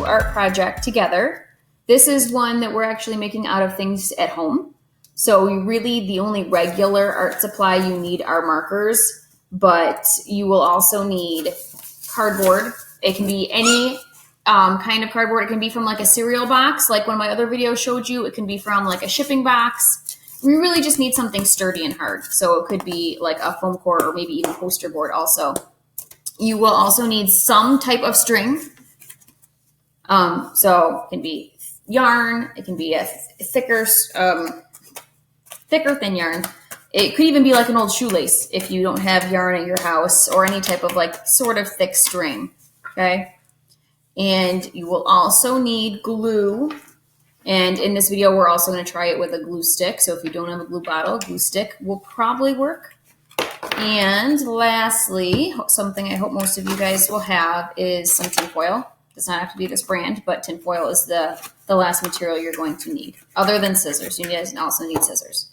art project together. This is one that we're actually making out of things at home. So really the only regular art supply you need are markers, but you will also need cardboard. It can be any kind of cardboard. It can be from like a cereal box, like one of my other videos showed you. It can be from like a shipping box. We really just need something sturdy and hard. So it could be like a foam core or maybe even poster board also. You will also need some type of string. So it can be yarn. It can be a thicker, thin yarn. It could even be like an old shoelace if you don't have yarn at your house, or any type of like sort of thick string, okay? And you will also need glue. And in this video, we're also going to try it with a glue stick. So if you don't have a glue bottle, a glue stick will probably work. And lastly, something I hope most of you guys will have is some tinfoil. It does not have to be this brand, but tinfoil is the last material you're going to need, other than scissors. You guys also need scissors.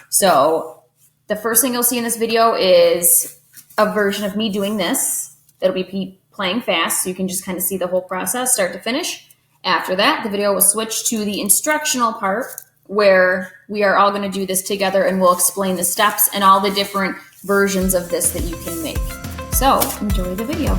So the first thing you'll see in this video is a version of me doing this. It'll be playing fast, so you can just kind of see the whole process start to finish. After that, the video will switch to the instructional part where we are all going to do this together, and we'll explain the steps and all the different versions of this that you can make. So enjoy the video.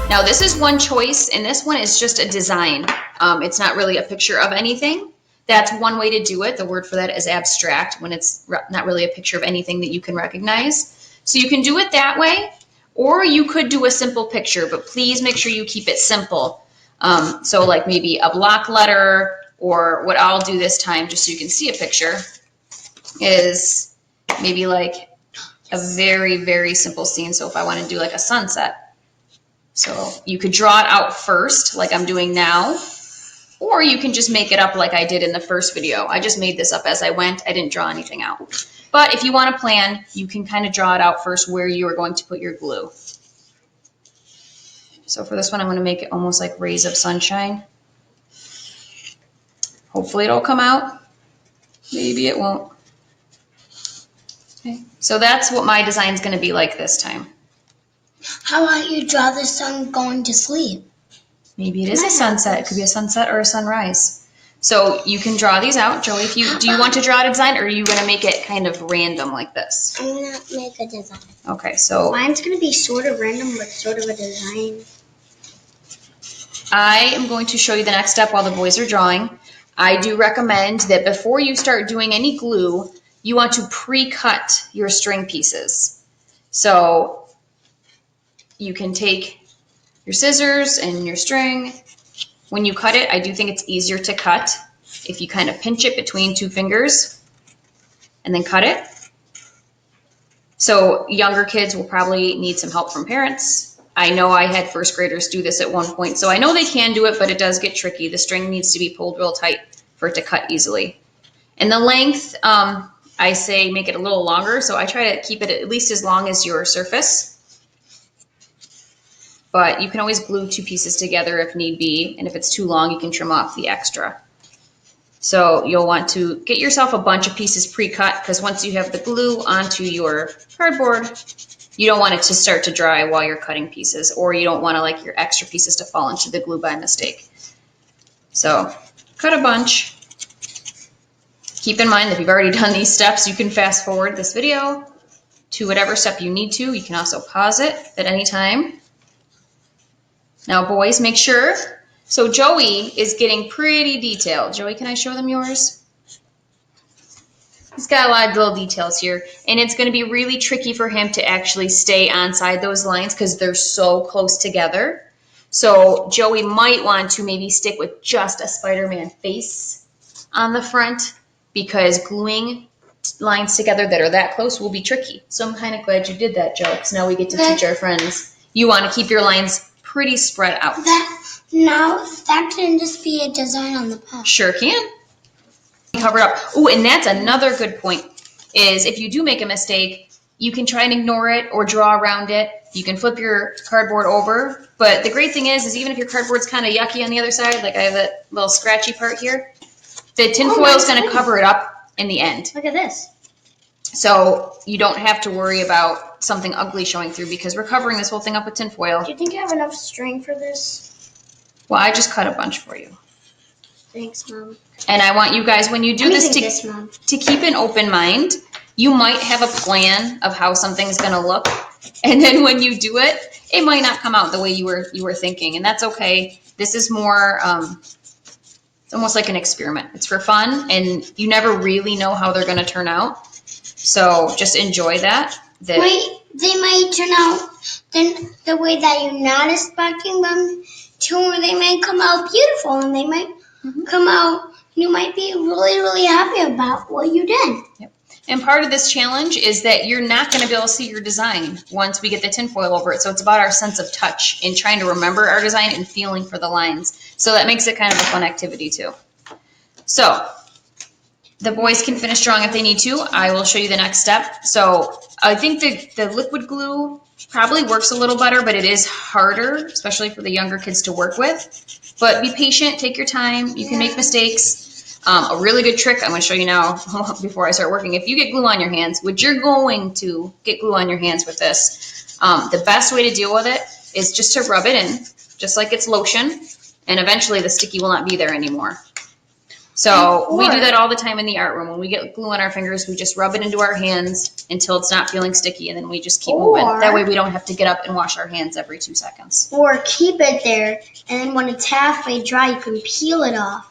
Now this is one choice, and this one is just a design. It's not really a picture of anything. That's one way to do it. The word for that is abstract, when it's not really a picture of anything that you can recognize. So you can do it that way, or you could do a simple picture, but please make sure you keep it simple. So like maybe a block letter, or what I'll do this time, just so you can see a picture, is maybe like a very, very simple scene. So if I want to do like a sunset, so you could draw it out first, like I'm doing now, Or you can just make it up like I did in the first video. I just made this up as I went. I didn't draw anything out. But if you want to plan, you can kind of draw it out first where you are going to put your glue. So for this one, I'm going to make it almost like rays of sunshine. Hopefully it'll come out. Maybe it won't. Okay. So that's what my design is going to be like this time. How about you draw the sun going to sleep? Maybe it is a sunset. It could be a sunset or a sunrise. So you can draw these out. Joey, do you want to draw a design, or are you going to make it kind of random like this? I'm going to make a design. Okay, so mine's going to be sort of random, but sort of a design. I am going to show you the next step while the boys are drawing. I do recommend that before you start doing any glue, you want to pre-cut your string pieces. So you can take your scissors and your string. When you cut it, I do think it's easier to cut if you kind of pinch it between two fingers and then cut it. So younger kids will probably need some help from parents. I know I had first graders do this at one point, so I know they can do it, but it does get tricky. The string needs to be pulled real tight for it to cut easily. And the length, I say make it a little longer, so I try to keep it at least as long as your surface. But you can always glue two pieces together if need be, and if it's too long, you can trim off the extra. So you'll want to get yourself a bunch of pieces pre-cut, because once you have the glue onto your cardboard, you don't want it to start to dry while you're cutting pieces, or you don't want to like your extra pieces to fall into the glue by mistake. So cut a bunch. Keep in mind that if you've already done these steps, you can fast forward this video to whatever step you need to. You can also pause it at any time. Now, boys, make sure. So Joey is getting pretty detailed. Joey, can I show them yours? He's got a lot of little details here, and it's going to be really tricky for him to actually stay onside those lines because they're so close together. So Joey might want to maybe stick with just a Spider-Man face on the front, because gluing lines together that are that close will be tricky. So I'm kind of glad you did that, Joe, because now we get to teach our friends. You want to keep your lines pretty spread out. That can just be a design on the pop. Sure can. Cover it up. Oh, and that's another good point, is if you do make a mistake, you can try and ignore it or draw around it. You can flip your cardboard over. But the great thing is even if your cardboard's kind of yucky on the other side, like I have that little scratchy part here, the tinfoil is going to cover it up in the end. Look at this. So you don't have to worry about something ugly showing through, because we're covering this whole thing up with tinfoil. Do you think you have enough string for this? Well, I just cut a bunch for you. Thanks, Mom. And I want you guys, when you do this, to keep an open mind. You might have a plan of how something's going to look, and then when you do it, it might not come out the way you were thinking, and that's okay. This is more, it's almost like an experiment. It's for fun, and you never really know how they're going to turn out. So just enjoy that. They might turn out the way that you're not expecting them to, or they might come out beautiful, and they might come out, you might be really, really happy about what you did. Yep. And part of this challenge is that you're not going to be able to see your design once we get the tinfoil over it. So it's about our sense of touch and trying to remember our design and feeling for the lines. So that makes it kind of a fun activity too. So the boys can finish drawing if they need to. I will show you the next step. So I think the liquid glue probably works a little better, but it is harder, especially for the younger kids to work with. But be patient, take your time. You can make mistakes. A really good trick I'm going to show you now before I start working. If you get glue on your hands, which you're going to get glue on your hands with this, the best way to deal with it is just to rub it in, just like it's lotion, and eventually the sticky will not be there anymore. So we do that all the time in the art room. When we get glue on our fingers, we just rub it into our hands until it's not feeling sticky, and then we just keep moving. That way we don't have to get up and wash our hands every 2 seconds. Or keep it there, and then when it's halfway dry, you can peel it off.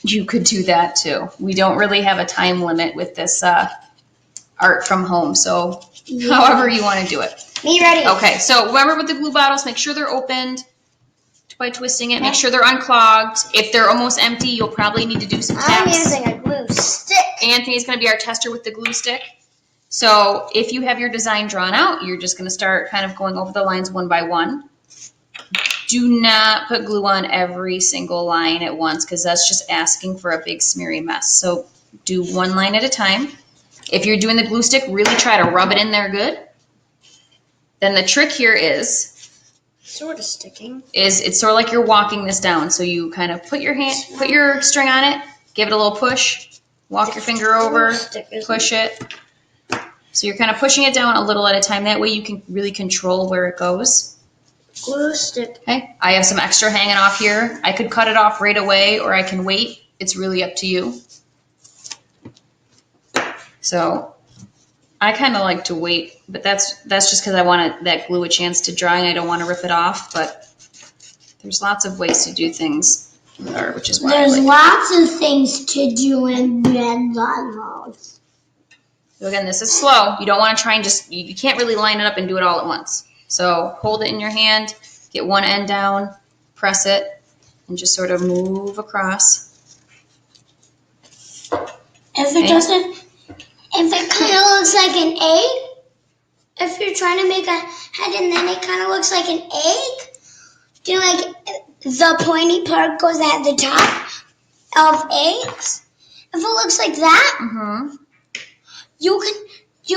You could do that too. We don't really have a time limit with this art from home, so however you want to do it. Me ready. Okay, so remember with the glue bottles, make sure they're opened by twisting it. Make sure they're unclogged. If they're almost empty, you'll probably need to do some taps. I'm using a glue stick. Anthony's going to be our tester with the glue stick. So if you have your design drawn out, you're just going to start kind of going over the lines one by one. Do not put glue on every single line at once because that's just asking for a big smeary mess. So do one line at a time. If you're doing the glue stick, really try to rub it in there good. Then the trick here is sort of sticking. It's sort of like you're walking this down. So you kind of put your string on it, give it a little push, walk your finger over, push it. So you're kind of pushing it down a little at a time. That way you can really control where it goes. Glue stick. Okay, I have some extra hanging off here. I could cut it off right away or I can wait. It's really up to you. So I kind of like to wait, but that's just because I want that glue a chance to dry and I don't want to rip it off, but there's lots of ways to do things, which is why there's lots of things to do in red laws. So again, this is slow. You don't want to try and you can't really line it up and do it all at once. So hold it in your hand, get one end down, press it, and just sort of move across. If it kind of looks like an egg, if you're trying to make a head and then it kind of looks like an egg, do like the pointy part goes at the top of eggs? If it looks like that, you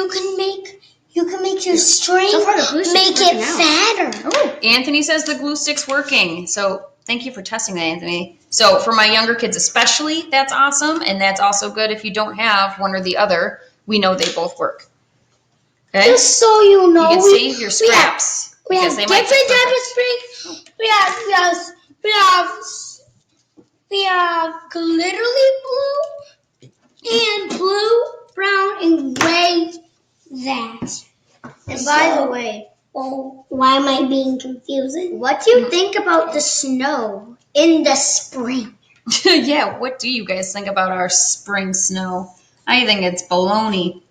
can make your string make it fatter. Oh, Anthony says the glue stick's working. So thank you for testing that, Anthony. So for my younger kids especially, that's awesome. And that's also good if you don't have one or the other. We know they both work. Okay? Just so you know, you can save your scraps. We have different types of springs. We have glittery blue and blue, brown, and gray. And by the way, why am I being confusing? What do you think about the snow in the spring? Yeah, what do you guys think about our spring snow? I think it's baloney.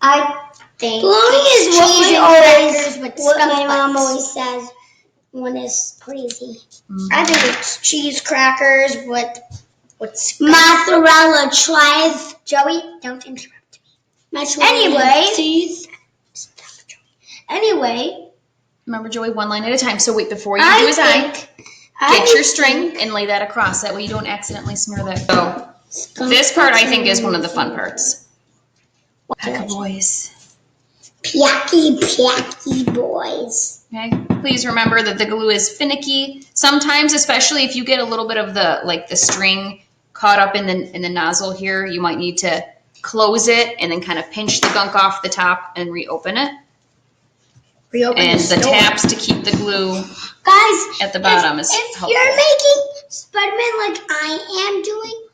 I think baloney is what my mom always says when it's crazy. I think it's cheese crackers with mozzarella chives. Joey, don't interrupt me. Anyway. Remember, Joey, one line at a time. So wait, before you do as get your string and lay that across. That way you don't accidentally smear that. So this part, I think, is one of the fun parts. Pack of boys. Packy boys. Okay. Please remember that the glue is finicky. Sometimes, especially if you get a little bit of the string caught up in the nozzle here, you might need to close it and then kind of pinch the gunk off the top and reopen it. And the tabs to keep the glue at the bottom is helpful. If you're making Spider-Man like I am doing,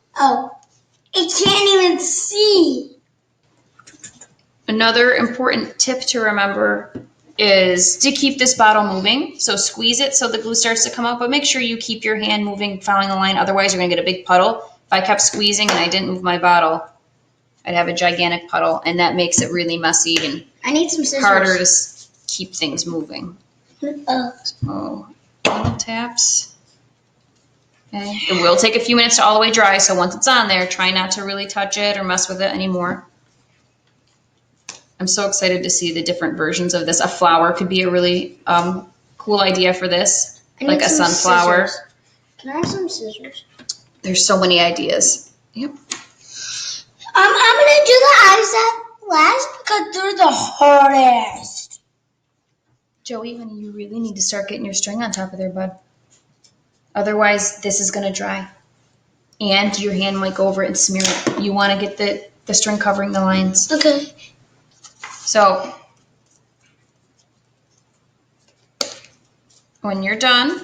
it can't even see. Another important tip to remember is to keep this bottle moving. So squeeze it so the glue starts to come out, but make sure you keep your hand moving, following the line. Otherwise, you're going to get a big puddle. If I kept squeezing and I didn't move my bottle, I'd have a gigantic puddle, and that makes it really messy and I need some scissors. Harder to keep things moving. So, little taps. Okay. It will take a few minutes to all the way dry, so once it's on there, try not to really touch it or mess with it anymore. I'm so excited to see the different versions of this. A flower could be a really cool idea for this, like a sunflower. Scissors. Can I have some scissors? There's so many ideas. Yep. I'm gonna do the eyes last because they're the hardest. Joey, honey, you really need to start getting your string on top of there, bud. Otherwise, this is gonna dry, and your hand might go over it and smear it. You want to get the string covering the lines. Okay. So when you're done,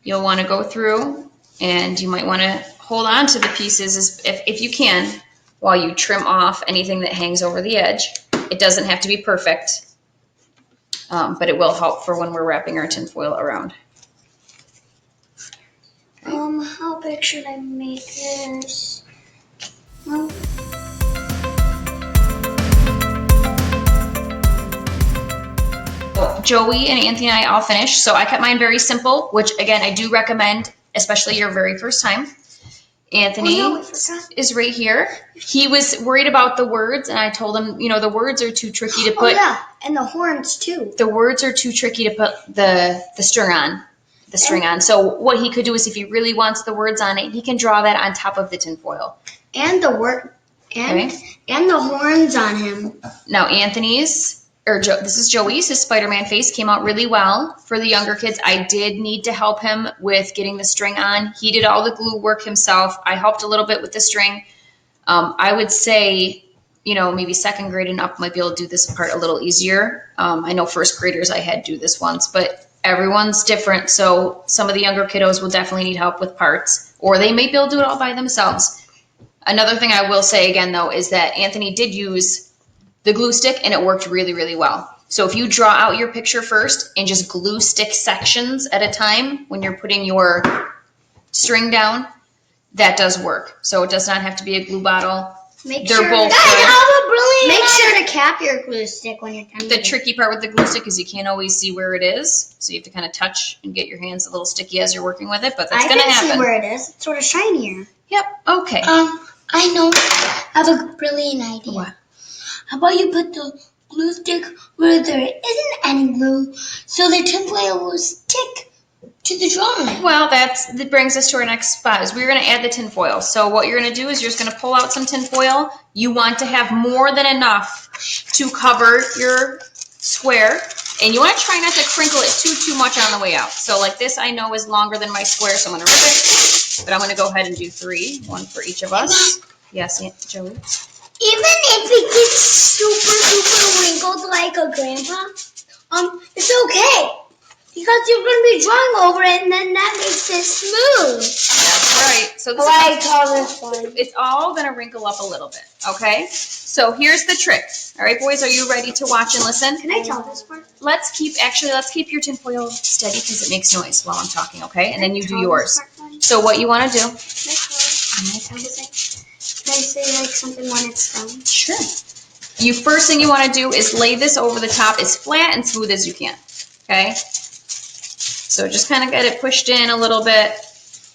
you'll want to go through and you might want to hold on to the pieces if you can while you trim off anything that hangs over the edge. It doesn't have to be perfect, but it will help for when we're wrapping our tinfoil around. How big should I make this? Joey and Anthony and I all finished, so I kept mine very simple, which again I do recommend, especially your very first time, Anthony Oh, no, we forgot. is right here. He was worried about the words, and I told him, the words are too tricky to put. Oh, yeah, and the horns, too. The words are too tricky to put the string on. So what he could do is if he really wants the words on it, he can draw that on top of the tinfoil. And the and the horns on him. Now this is Joey's. His Spider-Man face came out really well. For the younger kids, I did need to help him with getting the string on. He did all the glue work himself. I helped a little bit with the string. I would say, maybe second grade and up might be able to do this part a little easier. I know first graders I had do this once, but everyone's different. So some of the younger kiddos will definitely need help with parts, or they may be able to do it all by themselves. Another thing I will say again, though, is that Anthony did use the glue stick and it worked really, really well. So if you draw out your picture first and just glue stick sections at a time when you're putting your string down, that does work. So it does not have to be a glue bottle. Make sure to cap your glue stick when you're done. The tricky part with the glue stick is you can't always see where it is. So you have to kind of touch and get your hands a little sticky as you're working with it, but that's going to happen. I can see where it is. It's sort of shinier. Yep. Okay. I know. I have a brilliant idea. What? How about you put the glue stick where there isn't any glue, so the tinfoil will stick to the drawing? Well, that brings us to our next spot. Is we're going to add the tinfoil. So what you're going to do is you're just going to pull out some tinfoil. You want to have more than enough to cover your square, and you want to try not to crinkle it too much on the way out. So like this, I know is longer than my square, so I'm going to rip it. But I'm going to go ahead and do 3, 1 for each of us. Yes, Joey. Even if it gets super wrinkled like a grandpa, it's okay. Because you're going to be drawing over it, and then that makes it smooth. That's right. So this one. It's all going to wrinkle up a little bit, okay? So here's the trick. All right, boys, are you ready to watch and listen? Can I tell this part? Let's keep your tinfoil steady because it makes noise while I'm talking, okay? And then you do yours. So what you want to do? Can I say like something when it's done? Sure. First thing you want to do is lay this over the top as flat and smooth as you can, okay? So just kind of get it pushed in a little bit,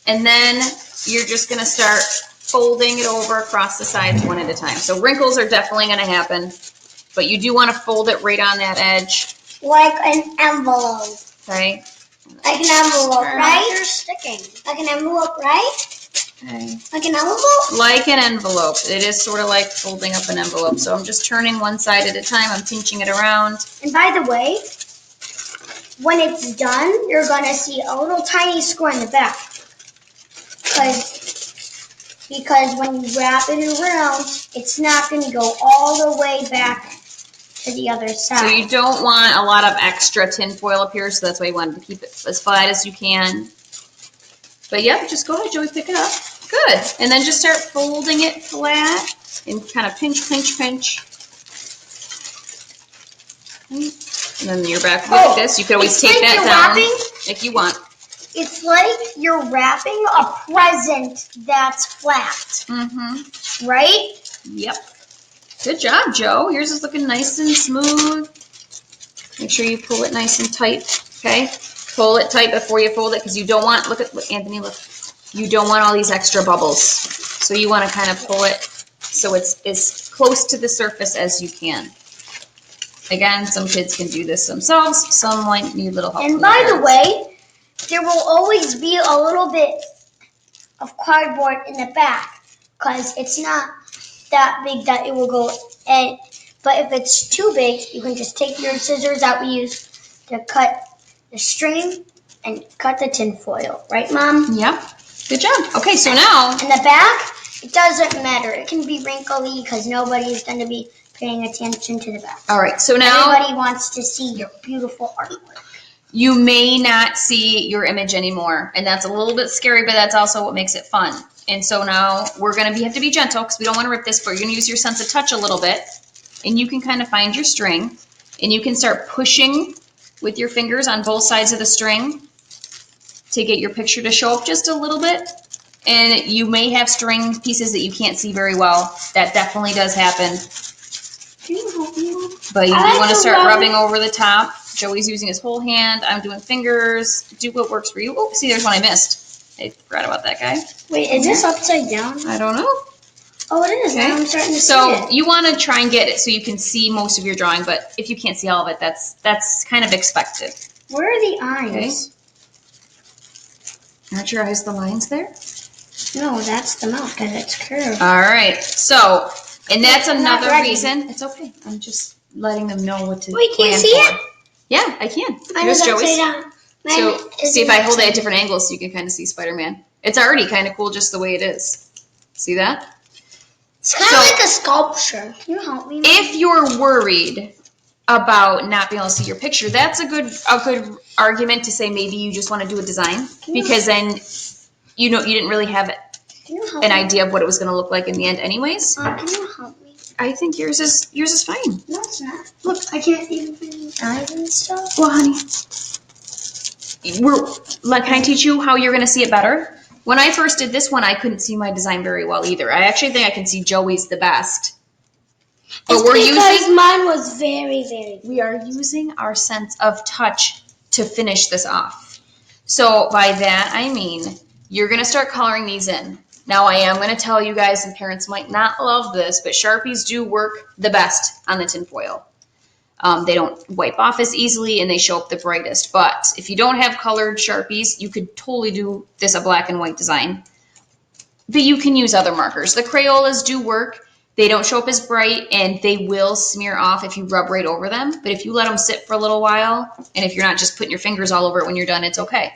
and then you're just going to start folding it over across the sides one at a time. So wrinkles are definitely going to happen, but you do want to fold it right on that edge. Like an envelope. Okay. Like an envelope, right? You're sticking. Like an envelope, right? Okay. Like an envelope? Like an envelope. It is sort of like folding up an envelope. So I'm just turning one side at a time. I'm pinching it around. And by the way, when it's done, you're going to see a little tiny score in the back. Because when you wrap it around, it's not going to go all the way back to the other side. So you don't want a lot of extra tinfoil up here, so that's why you want to keep it as flat as you can. But yep, just go ahead, Joey, pick it up. Good. And then just start folding it flat and kind of pinch. And then you're back like this. You could always take that down if you want. It's like you're wrapping a present that's flat. Mm-hmm. Right? Yep. Good job, Joe. Yours is looking nice and smooth. Make sure you pull it nice and tight, okay? Pull it tight before you fold it because you don't want, look, Anthony, look. You don't want all these extra bubbles. So you want to kind of pull it so it's as close to the surface as you can. Again, some kids can do this themselves. Some might need a little help. And by the way, there will always be a little bit of cardboard in the back because it's not that big that it will go in. But if it's too big, you can just take your scissors that we use to cut the string and cut the tin foil. Right, Mom? Yep. Good job. Okay, so now. In the back, it doesn't matter. It can be wrinkly because nobody's going to be paying attention to the back. All right, so now. Everybody wants to see your beautiful artwork. You may not see your image anymore, and that's a little bit scary, but that's also what makes it fun. And so now we're going to have to be gentle because we don't want to rip this, but you're going to use your sense of touch a little bit, and you can kind of find your string, and you can start pushing with your fingers on both sides of the string to get your picture to show up just a little bit. And you may have string pieces that you can't see very well. That definitely does happen. But you do want to start rubbing over the top. Joey's using his whole hand. I'm doing fingers. Do what works for you. Oh, see, there's one I missed. I forgot about that guy. Wait, is this upside down? I don't know. Oh, it is. Okay. Now I'm starting to see So it. you want to try and get it so you can see most of your drawing, but if you can't see all of it, that's kind of expected. Where are the eyes? Aren't your eyes the lines there? No, that's the mouth because it's curved. All right. So, and that's I'm not another ready. reason. It's okay. I'm just letting them know what to Wait, can you plan see for. it? Yeah, I can. Mine Here's is Joey's. upside down. Mine So is see if I hold it at upside different angles so you can kind of see Spider-Man. It's already kind of cool just the way it is. See that? It's kind of like a sculpture. Can you help me? If you're worried about not being able to see your picture, that's a good argument to say maybe you just want to do a design because then you didn't really have an idea of what it was going to look like in the end anyways. Can you help me? I think yours is fine. No, it's not. Look, I can't even find eyes and stuff. Well, honey, can I teach you how you're going to see it better? When I first did this one, I couldn't see my design very well either. I actually think I can see Joey's the best. But Because mine was very, very. We are using our sense of touch to finish this off. So by that, I mean, you're going to start coloring these in. Now, I am going to tell you guys, and parents might not love this, but Sharpies do work the best on the tinfoil. They don't wipe off as easily, and they show up the brightest. But if you don't have colored Sharpies, you could totally do this a black and white design. But you can use other markers. The Crayolas do work. They don't show up as bright, and they will smear off if you rub right over them. But if you let them sit for a little while, and if you're not just putting your fingers all over it when you're done, it's okay.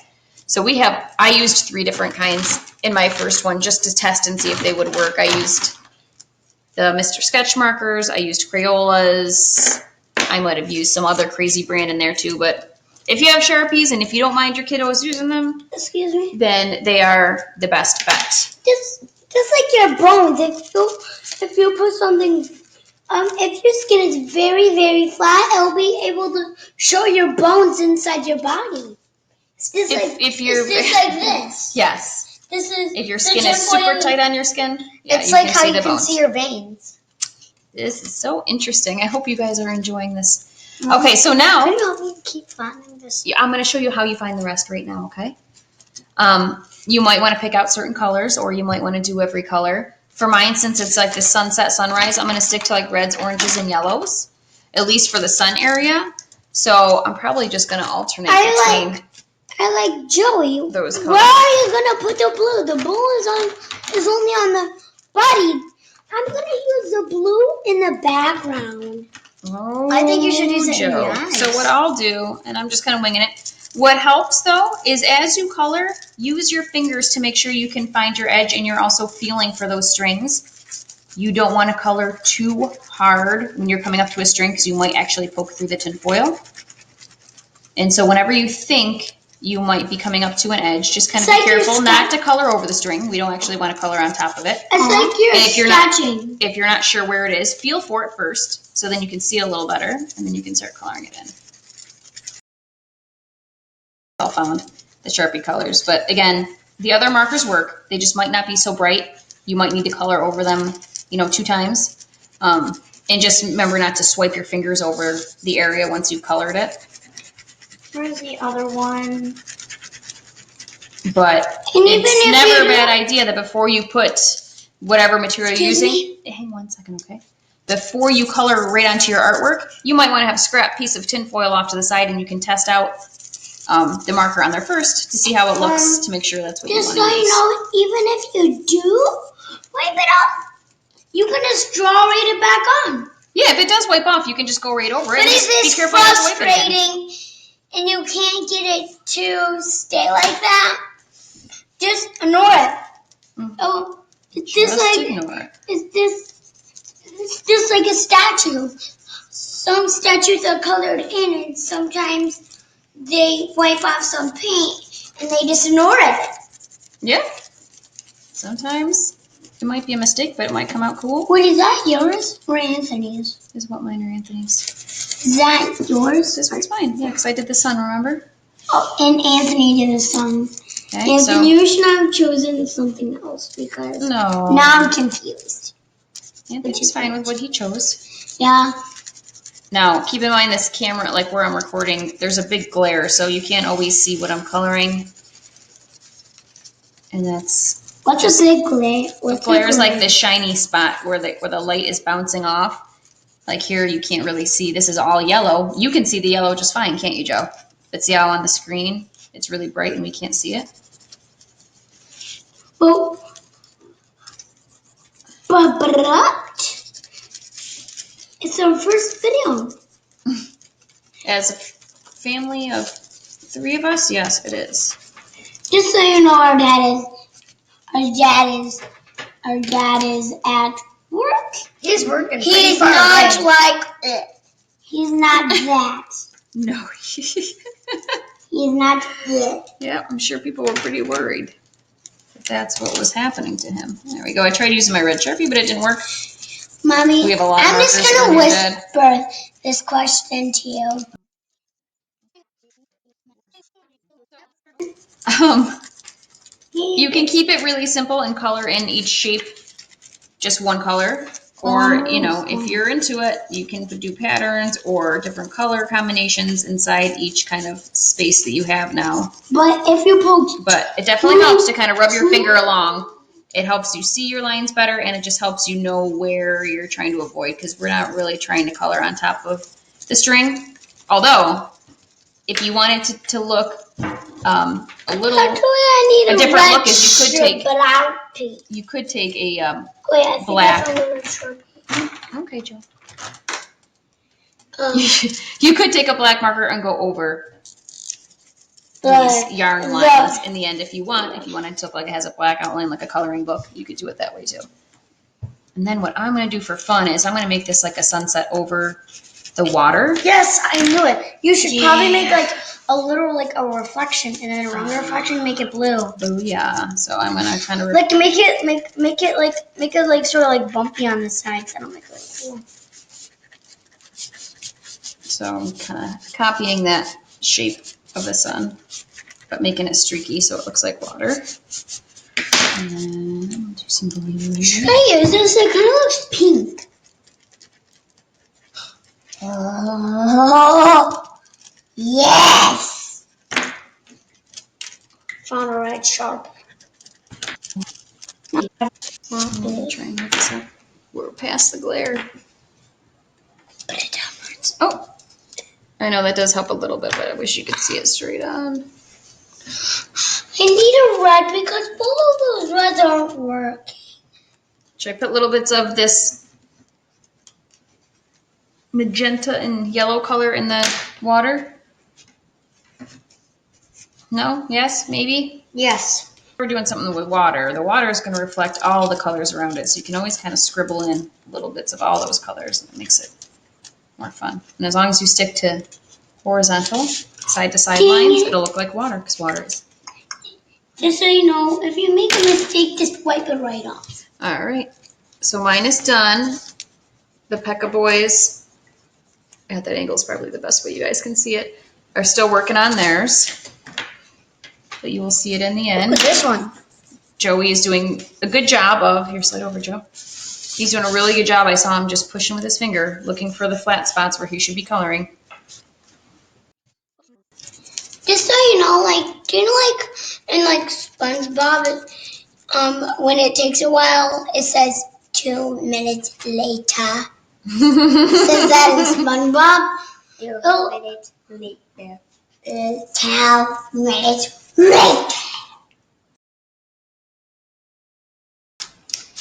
So I used 3 different kinds in my first one just to test and see if they would work. I used the Mr. Sketch markers. I used Crayolas. I might have used some other crazy brand in there too, but if you have Sharpies and if you don't mind your kiddos using them, excuse me, then they are the best bet. Just like your bones, if you put something, if your skin is very, very flat, it'll be able to show your bones inside your body. It's just like this. Yes. This is if your skin is super tight on your skin. Yeah, it's like how you can see your veins. This is so interesting. I hope you guys are enjoying this. Okay, so now can you help me keep finding this? I'm going to show you how you find the rest right now. Okay. You might want to pick out certain colors, or you might want to do every color. For mine, since it's like the sunset, sunrise, I'm going to stick to like reds, oranges, and yellows, at least for the sun area. So I'm probably just going to alternate between. I like Joey. Those colors. Where are you going to put the blue? The blue is only on the body. I'm going to use the blue in the background. Oh, I think you should use it in the Joe. eyes. So what I'll do, and I'm just kind of winging it. What helps though is as you color, use your fingers to make sure you can find your edge, and you're also feeling for those strings. You don't want to color too hard when you're coming up to a string because you might actually poke through the tinfoil. And so whenever you think you might be coming up to an edge, just kind of be careful not to color over the string. We don't actually want to color on top of it. It's like you're sketching. If you're not sure where it is, feel for it first, so then you can see it a little better, and then you can start coloring it in. All found the Sharpie colors, but again, the other markers work. They just might not be so bright. You might need to color over them, 2 times. And just remember not to swipe your fingers over the area once you've colored it. Where's the other one? But it's never a bad idea that before you put whatever material you're using, hang 1 second, okay? Before you color right onto your artwork, you might want to have a scrap piece of tinfoil off to the side, and you can test out the marker on there first to see how it looks to make sure that's what you want to use. Just so you know, even if you do wipe it off, you can just draw right it back on. Yeah, if it does wipe off, you can just go right over it. But if it's it's frustrating and you can't get it to stay like that, just ignore it. Oh, it's just like a statue. Some statues are colored in, and sometimes they wipe off some paint and they just ignore it. Yeah. Sometimes it might be a mistake, but it might come out cool. What is that, yours or Anthony's? This is what mine are Anthony's. Is that yours? This one's mine, yeah, because I did the sun, remember? Oh, and Anthony did the sun. Okay, Anthony, you should have chosen something else because now I'm confused. Anthony's fine with what he chose. Yeah. Now, keep in mind this camera, like where I'm recording, there's a big glare, so you can't always see what I'm coloring. And that's what's a big glare? the glare is like the shiny spot where the light is bouncing off. Like here, you can't really see. This is all yellow. You can see the yellow just fine, can't you, Joe? But see how on the screen it's really bright and we can't see it? But it's our first video. As a family of 3 of us, yes, it is. Just so you know, our dad is at work. He's working. He's not like it. He's not that. No. He's not it. Yeah, I'm sure people were pretty worried that that's what was happening to him. There we go. I tried using my red Sharpie, but it didn't work. Mommy, We have a lot of I'm just markers going to when you're dead. whisper this question to you. You can keep it really simple and color in each shape just one color. Or, you know, if you're into it, you can do patterns or different color combinations inside each kind of space that you have now. But if you poke... But it definitely helps to kind of rub your finger along. It helps you see your lines better, and it just helps you know where you're trying to avoid, because we're not really trying to color on top of the string. Although, if you wanted to look a little... Actually, I need a different look is you could take a black. Okay, Joe. You could take a black marker and go over these yarn lines in the end if you want. If you wanted to look like it has a black outline like a coloring book, you could do it that way too. And then what I'm going to do for fun is I'm going to make this like a sunset over the water. Yes, I knew it. You should probably make like a little like a reflection, and then around the reflection make it blue. Oh yeah. So I'm gonna kind of like make it like sort of like bumpy on the sides. I don't make it like cool. So I'm kind of copying that shape of the sun, but making it streaky so it looks like water. And then do some blue. Should I use this? It kind of looks pink. Oh, yes! Found a red Sharpie. Try and make this up. We're past the glare. Put it downwards. Oh, I know that does help a little bit, but I wish you could see it straight on. I need a red because both of those reds aren't working. Should I put little bits of this magenta and yellow color in the water? No? Yes? Maybe? Yes. We're doing something with water. The water is going to reflect all the colors around it, so you can always kind of scribble in little bits of all those colors, and it makes it more fun. And as long as you stick to horizontal, side-to-side lines, it'll look like water, because water is. Just so you know, if you make a mistake, just wipe it right off. All right. So mine is done. The Pekka boys, at that angle is probably the best way you guys can see it, are still working on theirs. But you will see it in the end. Look at this one. Joey is doing a good job of, here, slide over, Joe. He's doing a really good job. I saw him just pushing with his finger, looking for the flat spots where he should be coloring. Just so you know, like, do you know, like, in, like, SpongeBob, when it takes a while, it says 2 minutes later. It says that in SpongeBob. 2 minutes later. 2 minutes later.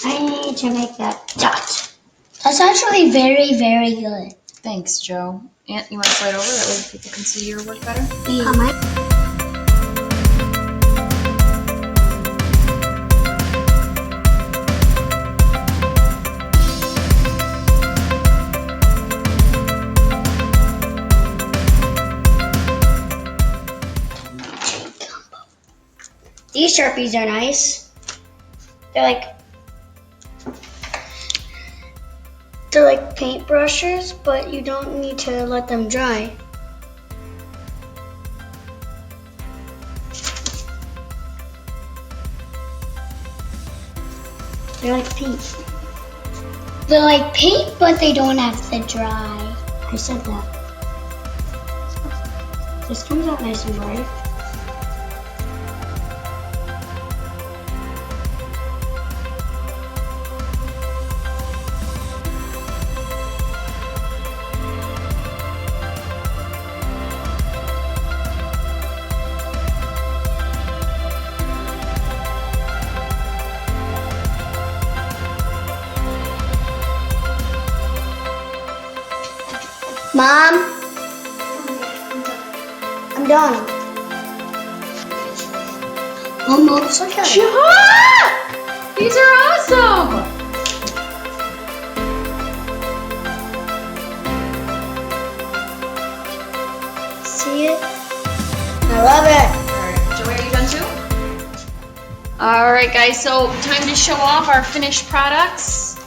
I need to make that dot. That's actually very, very good. Thanks, Joe. Aunt, you want to slide over? That way people can see your work better. Yeah. These Sharpies are nice. They're like paintbrushes, but you don't need to let them dry. They're like paint. They're like paint, but they don't have to dry. I said that. This comes out nice and bright. Mom, I'm done. Almost like that. These are awesome! See it? I love it. Alright, Joey, are you done too? Alright guys, so time to show off our finished products.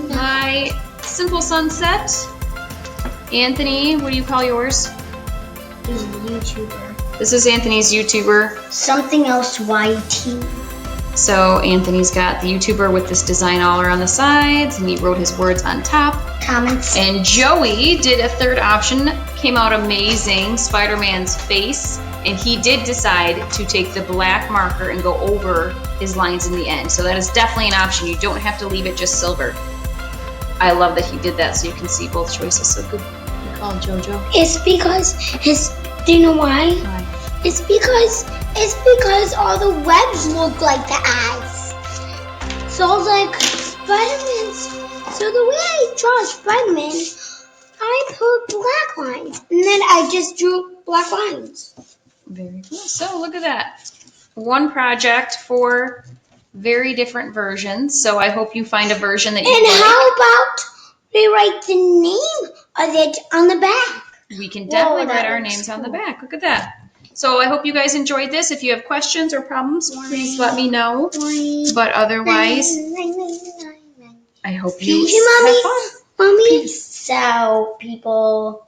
My Simple Sunset. Anthony, what do you call yours? He's a YouTuber. This is Anthony's YouTuber. Something else YT. So Anthony's got the YouTuber with this design all around the sides, and he wrote his words on top. Comments. And Joey did a third option, came out amazing, Spider-Man's face, and he did decide to take the black marker and go over his lines in the end. So that is definitely an option. You don't have to leave it just silver. I love that he did that so you can see both choices. So good. You call JoJo. It's because do you know why? Why? It's because all the webs look like the eyes. So I was like, Spider-Man's. So the way I draw Spider-Man, I put black lines, and then I just drew black lines. Very cool. So look at that. One project for very different versions. So I hope you find a version that you And like. how about we write the name of it on the back? We can definitely Whoa, write that our looks names on the cool. back. Look at that. So I hope you guys enjoyed this. If you have questions or problems, please let me know. But otherwise, I hope you Hey, Mommy. have fun. Mommy. Peace. So, people.